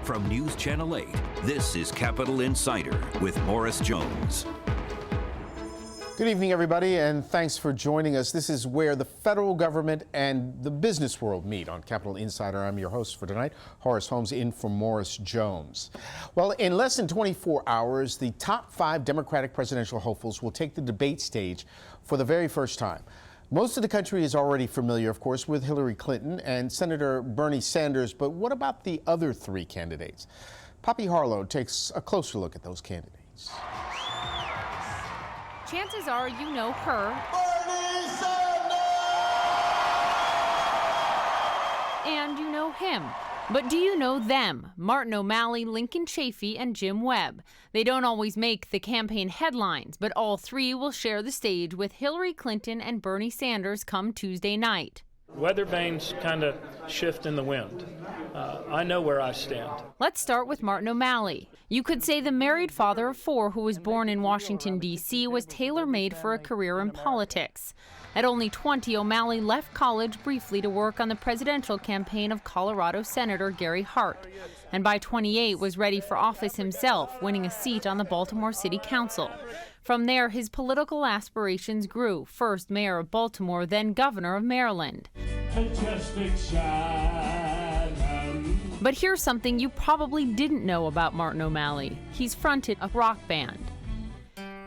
From News Channel 8, this is Capitol Insider with Morris Jones. Good evening, everybody, and thanks for joining us. This is where the federal government and the business world meet on Capitol Insider. I'm your host for tonight, Horace Holmes, in for Morris Jones. Well, in less than 24 hours, the top 5 Democratic presidential hopefuls will take the debate stage for the very first time. Most of the country is already familiar, of course, with Hillary Clinton and Senator Bernie Sanders, but what about the other 3 candidates? Poppy Harlow takes a closer look at those candidates. Chances are you know her and you know him. But do you know them? Martin O'Malley, Lincoln Chafee, and Jim Webb. They don't always make the campaign headlines, but all 3 will share the stage with Hillary Clinton and Bernie Sanders come Tuesday night. Weather vanes kind of shift in the wind. I know where I stand. Let's start with Martin O'Malley. You could say the married father of 4 who was born in Washington, D.C. was tailor-made for a career in politics. At only 20, O'Malley left college briefly to work on the presidential campaign of Colorado Senator Gary Hart, and by 28 was ready for office himself, winning a seat on the Baltimore City Council. From there, his political aspirations grew, first mayor of Baltimore, then governor of Maryland. But here's something you probably didn't know about Martin O'Malley. He's fronted a rock band.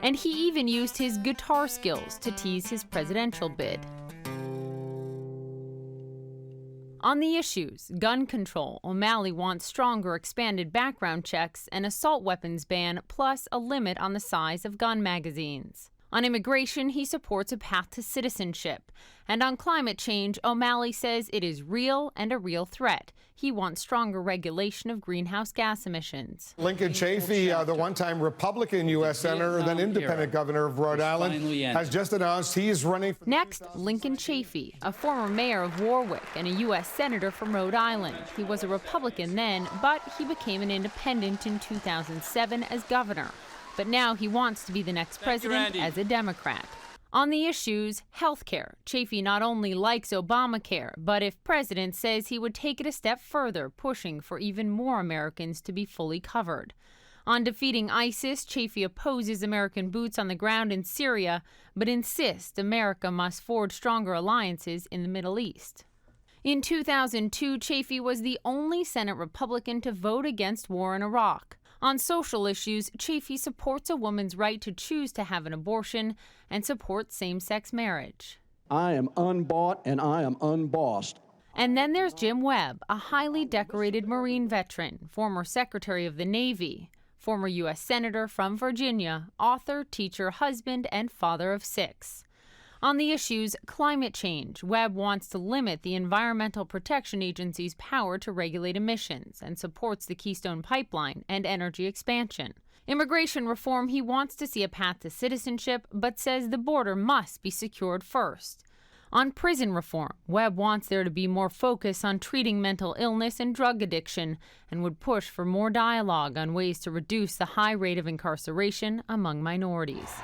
And he even used his guitar skills to tease his presidential bid. On the issues, gun control, O'Malley wants stronger expanded background checks, an assault weapons ban, plus a limit on the size of gun magazines. On immigration, he supports a path to citizenship. And on climate change, O'Malley says it is real and a real threat. He wants stronger regulation of greenhouse gas emissions. Lincoln Chafee, the one-time Republican U.S. Senator, then independent governor of Rhode Island, has just announced he is running for... Next, Lincoln Chafee, a former mayor of Warwick and a U.S. senator from Rhode Island. He was a Republican then, but he became an independent in 2007 as governor. But now he wants to be the next president as a Democrat. On the issues, health care, Chafee not only likes Obamacare, but if president says he would take it a step further, pushing for even more Americans to be fully covered. On defeating ISIS, Chafee opposes American boots on the ground in Syria, but insists America must forge stronger alliances in the Middle East. In 2002, Chafee was the only Senate Republican to vote against war in Iraq. On social issues, Chafee supports a woman's right to choose to have an abortion and supports same-sex marriage. I am unbought and I am unbossed. And then there's Jim Webb, a highly decorated Marine veteran, former Secretary of the Navy, former U.S. Senator from Virginia, author, teacher, husband, and father of 6. On the issues, climate change, Webb wants to limit the Environmental Protection Agency's power to regulate emissions and supports the Keystone Pipeline and energy expansion. Immigration reform, he wants to see a path to citizenship, but says the border must be secured first. On prison reform, Webb wants there to be more focus on treating mental illness and drug addiction and would push for more dialogue on ways to reduce the high rate of incarceration among minorities.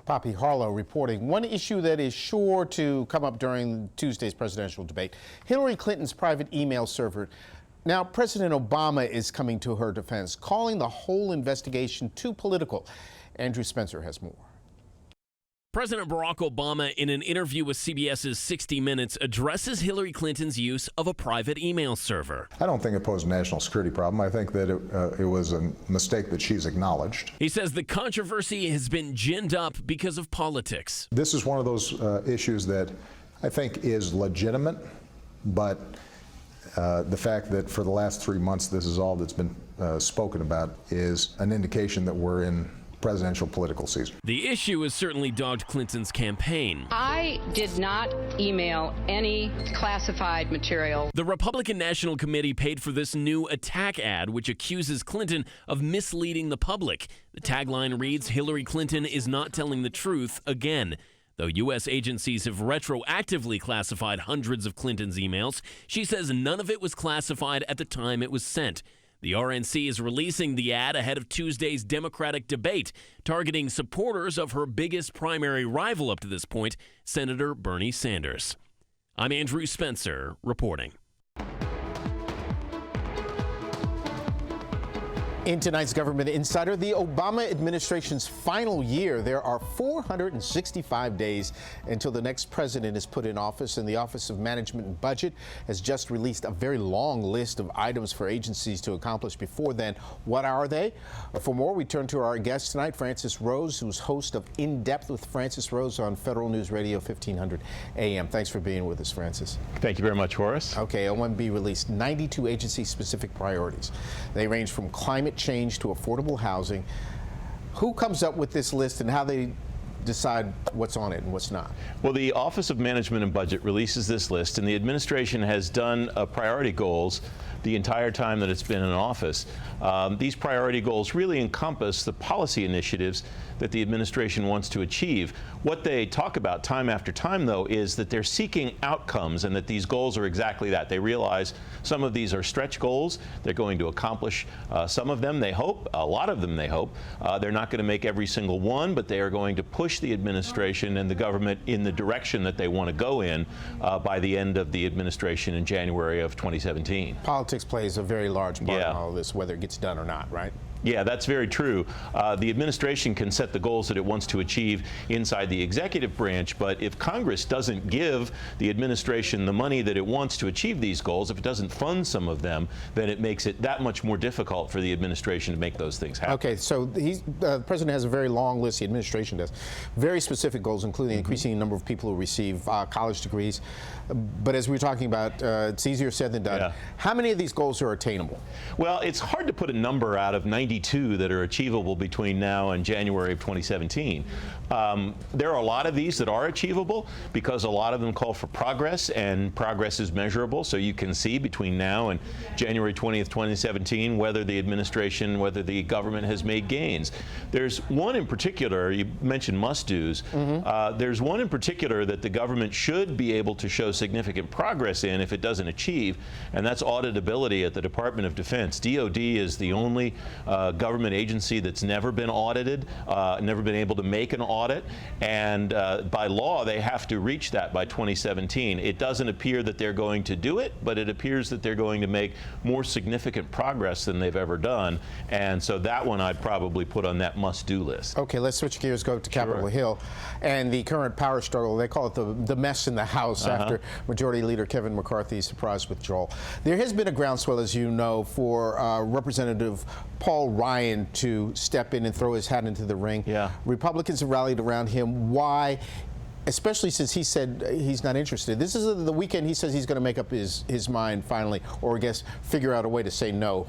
Poppy Harlow reporting. One issue that is sure to come up during Tuesday's presidential debate, Hillary Clinton's private email server. Now, President Obama is coming to her defense, calling the whole investigation too political. Andrew Spencer has more. President Barack Obama, in an interview with CBS's 60 Minutes, addresses Hillary Clinton's use of a private email server. I don't think it posed a national security problem. I think that it was a mistake that she's acknowledged. He says the controversy has been ginned up because of politics. This is one of those issues that I think is legitimate, but the fact that for the last 3 months this is all that's been spoken about is an indication that we're in presidential political season. The issue has certainly dogged Clinton's campaign. I did not email any classified material. The Republican National Committee paid for this new attack ad, which accuses Clinton of misleading the public. The tagline reads, "Hillary Clinton is not telling the truth again." Though U.S. agencies have retroactively classified hundreds of Clinton's emails, she says none of it was classified at the time it was sent. The RNC is releasing the ad ahead of Tuesday's Democratic debate, targeting supporters of her biggest primary rival up to this point, Senator Bernie Sanders. I'm Andrew Spencer, reporting. In tonight's Government Insider, the Obama administration's final year. There are 465 days until the next president is put in office, and the Office of Management and Budget has just released a very long list of items for agencies to accomplish before then. What are they? For more, we turn to our guest tonight, Francis Rose, who's host of In Depth with Francis Rose on Federal News Radio 1500 AM. Thanks for being with us, Francis. Thank you very much, Horace. Okay, OMB released 92 agency-specific priorities. They range from climate change to affordable housing. Who comes up with this list and how they decide what's on it and what's not? Well, the Office of Management and Budget releases this list, and the administration has done priority goals the entire time that it's been in office. These priority goals really encompass the policy initiatives that the administration wants to achieve. What they talk about time after time, though, is that they're seeking outcomes and that these goals are exactly that. They realize some of these are stretch goals. They're going to accomplish some of them, they hope, a lot of them, they hope. They're not going to make every single one, but they are going to push the administration and the government in the direction that they want to go in by the end of the administration in January of 2017. Politics plays a very large part in all of this, whether it gets done or not, right? Yeah, that's very true. The administration can set the goals that it wants to achieve inside the executive branch, but if Congress doesn't give the administration the money that it wants to achieve these goals, if it doesn't fund some of them, then it makes it that much more difficult for the administration to make those things happen. Okay, so the president has a very long list, the administration does, very specific goals, including increasing the number of people who receive college degrees. But as we were talking about, it's easier said than done. Yeah. How many of these goals are attainable? Well, it's hard to put a number out of 92 that are achievable between now and January of 2017. There are a lot of these that are achievable because a lot of them call for progress, and progress is measurable, so you can see between now and January 20th, 2017 whether the administration, whether the government has made gains. There's one in particular, you mentioned must-dos, there's one in particular that the government should be able to show significant progress in if it doesn't achieve, and that's auditability at the Department of Defense. DOD is the only government agency that's never been audited, never been able to make an audit, and by law they have to reach that by 2017. It doesn't appear that they're going to do it, but it appears that they're going to make more significant progress than they've ever done, and so that one I'd probably put on that must-do list. Okay, let's switch gears, go to Capitol Hill and the current power struggle. They call it the mess in the House after Majority Leader Kevin McCarthy's surprise withdrawal. There has been a groundswell, as you know, for Representative Paul Ryan to step in and throw his hat into the ring. Yeah. Republicans have rallied around him. Why? Especially since he said he's not interested. This is the weekend he says he's going to make up his mind finally, or I guess figure out a way to say no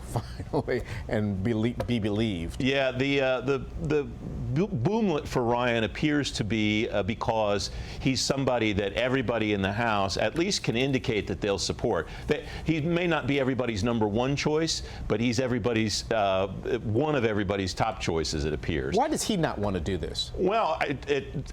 finally and be believed. Yeah, the boomlet for Ryan appears to be because he's somebody that everybody in the House at least can indicate that they'll support. He may not be everybody's number one choice, but he's everybody's one of everybody's top choices, it appears. Why does he not want to do this? Well,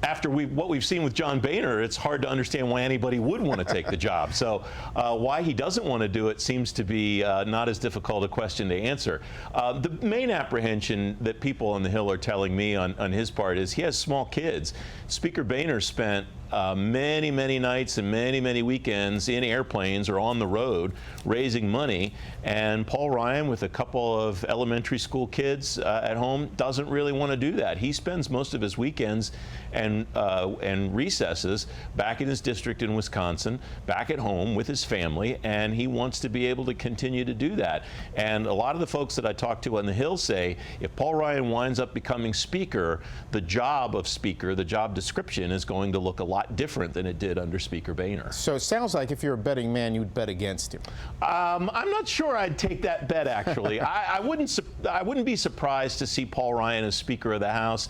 after what we've seen with John Boehner, it's hard to understand why anybody would want to take the job. So why he doesn't want to do it seems to be not as difficult a question to answer. The main apprehension that people on the Hill are telling me on his part is he has small kids. Speaker Boehner spent many nights and many weekends in airplanes or on the road raising money, and Paul Ryan, with a couple of elementary school kids at home, doesn't really want to do that. He spends most of his weekends and recesses back in his district in Wisconsin, back at home with his family, and he wants to be able to continue to do that. And a lot of the folks that I talk to on the Hill say if Paul Ryan winds up becoming Speaker, the job of Speaker, the job description, is going to look a lot different than it did under Speaker Boehner. So it sounds like if you're a betting man, you'd bet against him. I'm not sure I'd take that bet, actually. I wouldn't be surprised to see Paul Ryan as Speaker of the House.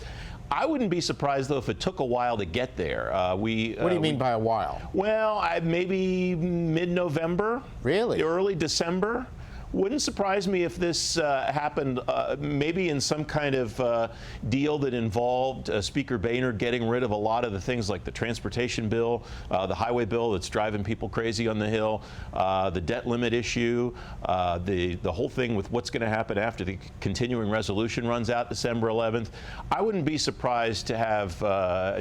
I wouldn't be surprised, though, if it took a while to get there. What do you mean by a while? Well, maybe mid-November. Really? Early December. Wouldn't surprise me if this happened maybe in some kind of deal that involved Speaker Boehner getting rid of a lot of the things like the transportation bill, the highway bill that's driving people crazy on the Hill, the debt limit issue, the whole thing with what's going to happen after the continuing resolution runs out December 11th. I wouldn't be surprised to have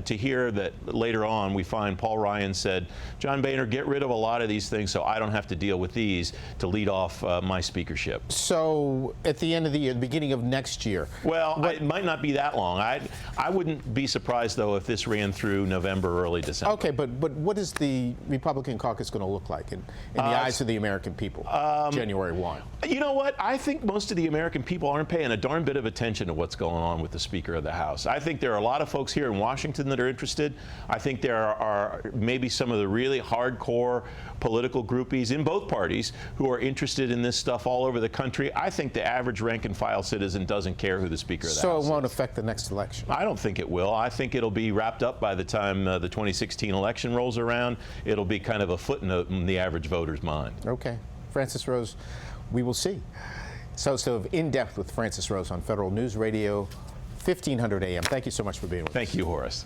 to hear that later on we find Paul Ryan said, John Boehner, get rid of a lot of these things so I don't have to deal with these to lead off my my speakership. So at the end of the year, the beginning of next year. Well, it might not be that long. I wouldn't be surprised, though, if this ran through November, early December. Okay, but what is the Republican caucus going to look like in the eyes of the American people, January 1? You know what? I think most of the American people aren't paying a darn bit of attention to what's going on with the Speaker of the House. I think there are a lot of folks here in Washington that are interested. I think there are maybe some of the really hardcore political groupies in both parties who are interested in this stuff all over the country. I think the average rank and file citizen doesn't care who the Speaker of the House is. So it won't affect the next election? I don't think it will. I think it'll be wrapped up by the time the 2016 election rolls around. It'll be kind of a footnote in the average voter's mind. Okay. Francis Rose, we will see. So In Depth with Francis Rose on Federal News Radio, 1500 AM. Thank you so much for being with us. Thank you, Horace.